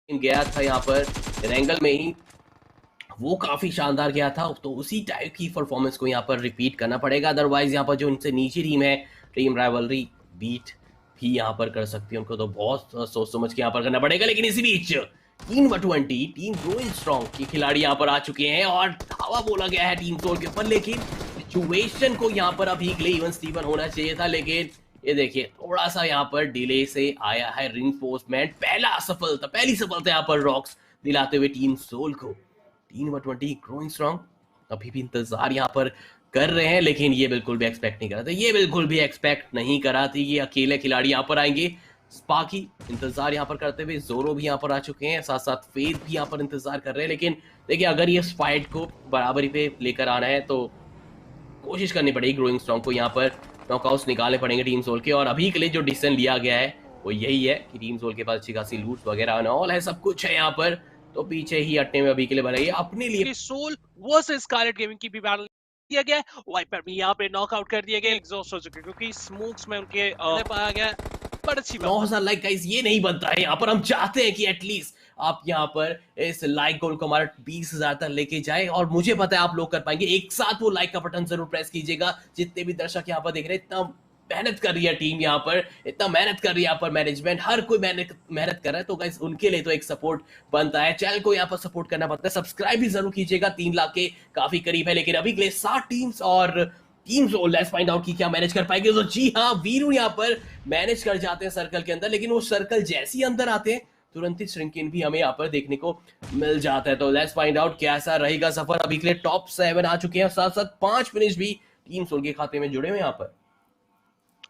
गया था यहाँ पर एंगल में ही, वो काफी शानदार गया था, तो उसी टाइप की परफॉर्मेंस को यहाँ पर रिपीट करना पड़ेगा। अदरवाइज यहाँ पर जो उनसे नीचे टीम है, टीम राइवलरी बीट भी यहाँ पर कर सकती है, उनको तो बहुत सोच समझ के यहाँ पर करना पड़ेगा। लेकिन इसी बीच टीम 20 टीम ग्रोइंग स्ट्रॉन्ग के खिलाड़ी यहाँ पर आ चुके हैं और धावा बोला गया है टीम सोल के ऊपर। लेकिन सिचुएशन को यहाँ पर अभी के लिए इवन स्टीवन होना चाहिए था, लेकिन ये देखिए थोड़ा सा यहाँ पर डिले से आया है रिइंफोर्समेंट। पहली सफलता यहाँ पर रॉक्स दिलाते हुए टीम सोल को। टीम 20 ग्रोइंग स्ट्रॉन्ग अभी भी इंतजार यहाँ पर कर रहे हैं, लेकिन ये बिल्कुल भी एक्सपेक्ट नहीं करा था, ये बिल्कुल भी एक्सपेक्ट नहीं करा थी कि अकेले खिलाड़ी यहाँ पर आएंगे। स्पार्की इंतजार यहाँ पर करते हुए, जोरो भी यहाँ पर आ चुके हैं, साथ साथ फेद भी यहाँ पर इंतजार कर रहे हैं। लेकिन देखिए अगर ये फाइट को बराबरी पे लेकर आना है तो कोशिश करनी पड़ेगी ग्रोइंग स्ट्रॉन्ग को, यहाँ पर नॉकआउट्स निकालने पड़ेंगे टीम सोल के। और अभी के लिए जो डिसीजन लिया गया है वो यही है कि टीम सोल के पास अच्छी खासी लूट्स वगैरह ऑल है, सब कुछ है यहाँ पर, तो पीछे ही हटने में अभी के लिए बनाइए अपने लिए। सोल वर्सेस स्कारलेट गेमिंग की भी बैटल किया गया, वाइपर भी यहाँ पे नॉकआउट कर दिया गया, एग्जॉस्ट हो चुके क्योंकि स्मोक्स में उनके पाया गया। बट अच्छी 9000 लाइक गाइस ये नहीं बनता है यहाँ पर, हम चाहते हैं कि एटलीस्ट आप यहाँ पर इस लाइक गोल को हमारा 20,000 तक लेके जाए, और मुझे पता है आप लोग कर पाएंगे। एक साथ वो लाइक का बटन जरूर प्रेस कीजिएगा, जितने भी दर्शक यहाँ पर देख रहे हैं। इतना मेहनत कर रही है टीम यहाँ पर, इतना मेहनत कर रही है यहाँ पर मैनेजमेंट, हर कोई मेहनत कर रहा है, तो गाइस उनके लिए तो एक सपोर्ट बनता है, चैनल को यहाँ पर सपोर्ट करना पड़ता है। सब्सक्राइब भी जरूर कीजिएगा, 3 लाख के काफी करीब है। लेकिन अभी के लिए 7 टीम्स और टीम्स लेट्स फाइंड आउट की क्या मैनेज कर पाएंगे। तो जी हाँ, वीरू यहाँ पर मैनेज कर जाते हैं सर्कल के अंदर, लेकिन वो सर्कल जैसे ही अंदर आते हैं तुरंत ही श्रिंकिन भी हमें यहाँ पर देखने को मिल जाता है। तो लेट्स फाइंड आउट कैसा रहेगा सफर। अभी के लिए टॉप 7 आ चुके हैं, साथ साथ 5 फिनिश भी टीम सोल के खाते में जुड़े हुए यहाँ पर।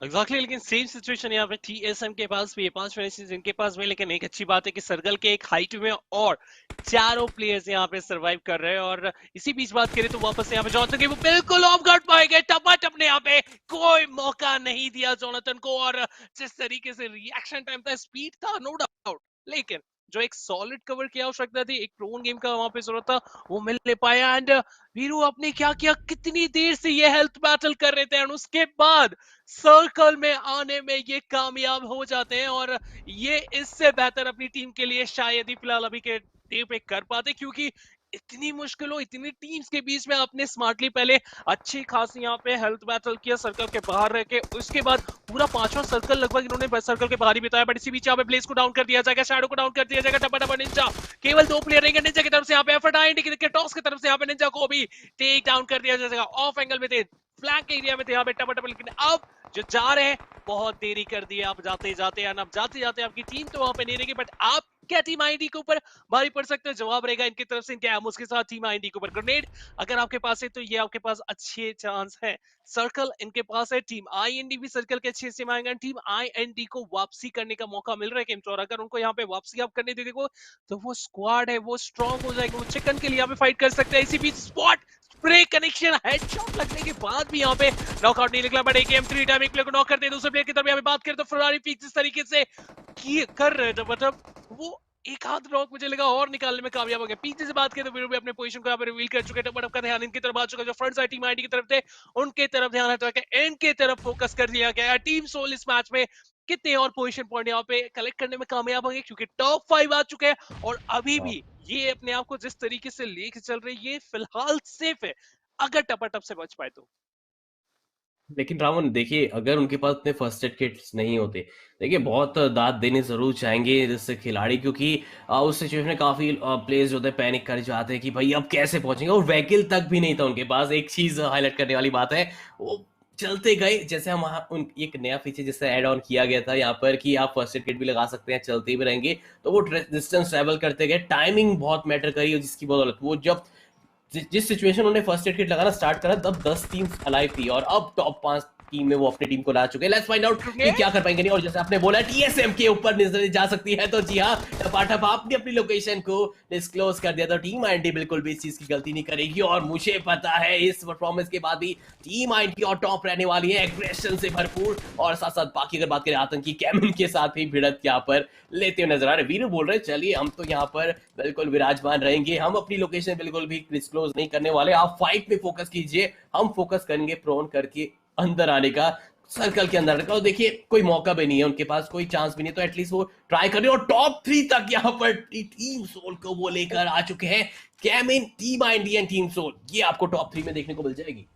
एग्जैक्टली लेकिन सेम सिचुएशन यहाँ पे टीएसएम के पास भी है, 5 फिनिशेस इनके पास में। लेकिन एक अच्छी बात है कि सर्कल के एक हाइट में और चारों प्लेयर्स यहाँ पे सरवाइव कर रहे हैं। और इसी बीच बात करें तो वापस यहाँ पे जॉनसन के वो बिल्कुल ऑफ गार्ड पाएंगे, टपाटप ने यहाँ पे कोई मौका नहीं दिया जॉनसन को। और जिस तरीके से रिएक्शन टाइम था, स्पीड था, नो डाउट, लेकिन जो एक सॉलिड कवर की आवश्यकता थी, एक प्रोन गेम का वहां पे जरूरत था, वो मिल नहीं पाया। एंड वीरू आपने क्या किया, कितनी देर से ये हेल्थ बैटल कर रहे थे एंड उसके बाद सर्कल में आने में ये कामयाब हो जाते हैं। और ये इससे बेहतर अपनी टीम के लिए शायद ही फिलहाल अभी के डे पे कर पाते, क्योंकि इतनी मुश्किलों इतनी टीम्स के बीच में आपने स्मार्टली पहले अच्छी खासी यहाँ पे हेल्थ बैटल किया सर्कल के बाहर रह के, उसके बाद पूरा 5वां सर्कल लगभग इन्होंने सर्कल के बाहर ही बिताया। बट इसी बीच यहाँ पे ब्लेज को डाउन कर दिया जाएगा, शैडो को डाउन कर दिया जाएगा, टपा टपा निंजा केवल 2 प्लेयर रहेंगे। निंजा की तरफ से यहाँ पे एफर्ट आएंगे, टॉस की तरफ से यहाँ पे निंजा को भी टेक डाउन कर दिया जाएगा। ऑफ एंगल में थे, फ्लैंक एरिया में थे यहाँ पे टपा टपा, लेकिन अब जो जा रहे हैं बहुत देरी कर दी है। आप जाते जाते हैं, अब जाते जाते आपकी टीम तो वहां पे नहीं रहेगी, बट आप क्या टीम आईडी के ऊपर भारी पड़ सकते हैं? जवाब रहेगा इनकी तरफ से, इनके एमोस के साथ टीम आईडी के ऊपर ग्रेनेड अगर आपके पास है तो ये आपके पास अच्छे चांस है। सर्कल इनके पास है, टीम आईएनडी भी सर्कल के अच्छे से आएंगे। टीम आईएनडी को वापसी करने का मौका मिल रहा है केमचोर, अगर उनको यहाँ पे वापसी आप करने दे देखो तो वो स्क्वाड है वो स्ट्रॉन्ग हो जाएगा, वो चिकन के लिए यहाँ पे फाइट कर सकते हैं। इसी बीच स्पॉट स्प्रे कनेक्शन हेडशॉट लगने के बाद भी यहाँ पे नॉकआउट नहीं निकला, बट एकेएम 3 टाइम एक प्लेयर को नॉक कर दे। दूसरे प्लेयर की तरफ यहाँ पे बात करें तो फरारी पीक जिस तरीके से कर रहे थे, मतलब वो एक हाथ ब्लॉक मुझे लगा और निकालने में कामयाब हो गया। पीछे से बात करें तो वीरू भी अपने पोजीशन को यहाँ पे रिवील कर चुके थे, बट आपका ध्यान इनकी तरफ आ चुका, जो फ्रंट साइड टीम आईडी की तरफ थे उनके तरफ ध्यान हटा के इनके तरफ फोकस कर दिया गया। टीम सोल इस मैच में कितने और पोजीशन पॉइंट यहाँ पे कलेक्ट करने में कामयाब होंगे, क्योंकि टॉप 5 आ चुके हैं और अभी भी ये अपने आप को जिस तरीके से लेके चल रही है ये फिलहाल सेफ है, अगर टपाटप से बच पाए तो। लेकिन रावण देखिए, अगर उनके पास इतने फर्स्ट एड किट्स नहीं होते, देखिए बहुत दाद देने जरूर चाहेंगे जैसे खिलाड़ी, क्योंकि उस सिचुएशन में काफी प्लेयर्स जो होते हैं पैनिक कर जाते हैं कि भाई अब कैसे पहुंचेंगे, और व्हीकल तक भी नहीं था उनके पास। एक चीज हाईलाइट करने वाली बात है, वो चलते गए, जैसे हम उन एक नया फीचर जैसे ऐड ऑन किया गया था यहाँ पर कि आप फर्स्ट एड किट भी लगा सकते हैं चलते भी रहेंगे, तो वो डिस्टेंस ट्रेवल करते गए। टाइमिंग बहुत मैटर करी, जिसकी बदौलत वो जब जिस सिचुएशन उन्होंने फर्स्ट एड किट लगाना स्टार्ट करा तब 10 टीम अलाइव थी, और अब टॉप 5 टीम में वो अपनी टीम को ला चुके हैं। लेट्स फाइंड आउट कि क्या कर पाएंगे नहीं। और जैसे आपने बोला टीएसएम के ऊपर नजर जा सकती है, तो जी हाँ, टपाटप आपने अपनी लोकेशन को डिस्क्लोज कर दिया, तो टीम आईएनडी बिल्कुल भी इस चीज की गलती नहीं करेगी। और मुझे पता है इस परफॉर्मेंस के बाद भी टीम आईएनडी और टॉप रहने वाली है, एग्रेशन से भरपूर। और साथ साथ बाकी अगर बात करें आतंकी कैमन के साथ भी भिड़त यहाँ पर लेते हुए नजर आ रहे। वीरू बोल रहे चलिए हम तो यहाँ पर बिल्कुल विराजमान रहेंगे, हम अपनी लोकेशन बिल्कुल भी डिस्क्लोज नहीं करने वाले, आप फाइट पे फोकस कीजिए, हम फोकस करेंगे प्रोन करके अंदर आने का। सर्कल के अंदर रखा, और देखिए कोई मौका भी नहीं है उनके पास, कोई चांस भी नहीं, तो एटलीस्ट वो ट्राई कर रहे हैं और टॉप 3 तक यहाँ पर टीम सोल को वो लेकर आ चुके हैं। केमिन, team ID and team soul, ये आपको टॉप 3 में देखने को मिल जाएगी।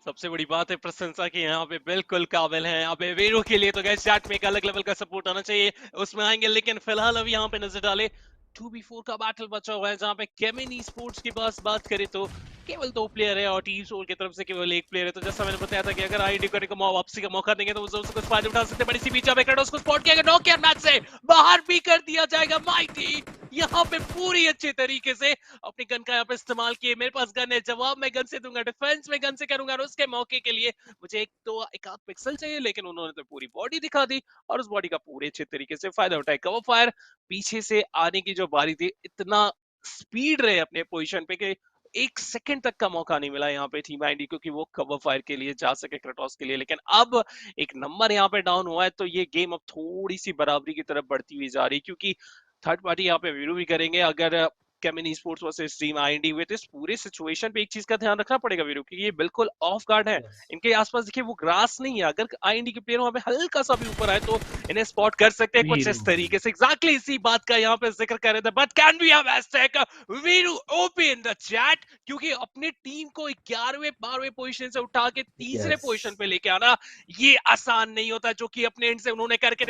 सबसे बड़ी बात है प्रशंसा की, यहाँ पे बिल्कुल काबिल हैं। अब वीरो के लिए तो गैस चैट में एक अलग लेवल का सपोर्ट आना चाहिए, उसमें आएंगे। लेकिन फिलहाल अभी यहाँ पे नजर डाले 2v4 का बैटल बचा हुआ है, जहाँ पे केमिन ई स्पोर्ट्स की पास बात करें तो केवल 2 प्लेयर है और टीम सोल की तरफ से केवल 1 प्लेयर है। तो जैसा मैंने बताया था कि अगर आईडी करने को वापसी का मौका देंगे तो उसको फायदा उठा सकते हैं। बड़ी सी बीच में क्रेडोस को स्पॉट किया गया, नॉक किया, मैच से बाहर भी कर दिया जाएगा। माइटी यहाँ पे पूरी अच्छे तरीके से अपनी गन का यहाँ पे इस्तेमाल किए। मेरे पास गन है, जवाब मैं गन से दूंगा, डिफेंस में गन से करूंगा, और उसके मौके के लिए मुझे एक आध पिक्सल चाहिए, लेकिन उन्होंने तो पूरी बॉडी दिखा दी और उस बॉडी का पूरे अच्छे तरीके से फायदा उठाया। कवर फायर पीछे से आने की जो बारी थी, इतना स्पीड रहे अपने पोजीशन पे कि 1 सेकंड तक का मौका नहीं मिला यहाँ पे टीम आईडी, क्योंकि वो कवर फायर के लिए जा सके क्रेटोस के लिए। लेकिन अब एक नंबर यहाँ पे डाउन हुआ है, तो ये गेम अब थोड़ी सी बराबरी की तरफ बढ़ती हुई जा रही है, क्योंकि थर्ड पार्टी यहाँ पे वीरू भी करेंगे अगर केमिन स्पोर्ट्स वर्सेस टीम आईडी हुए। तो इस पूरे सिचुएशन पे एक चीज का ध्यान रखना पड़ेगा वीरू, क्योंकि ये बिल्कुल ऑफ गार्ड है। Yes. इनके आसपास देखिए वो ग्रास नहीं है, अगर आईडी के प्लेयर वहां पे हल्का सा भी ऊपर आए तो इन्हें स्पॉट कर सकते हैं कुछ इस तरीके से। एग्जैक्टली इसी बात का यहाँ पे जिक्र कर रहे थे। But can we have hashtag Veeru OP in the chat, क्योंकि अपनी टीम को 11वें 12वें पोजीशन से उठा के तीसरे Yes. पोजीशन पे लेके आना ये आसान नहीं होता, जो कि अपने एंड से उन्होंने करके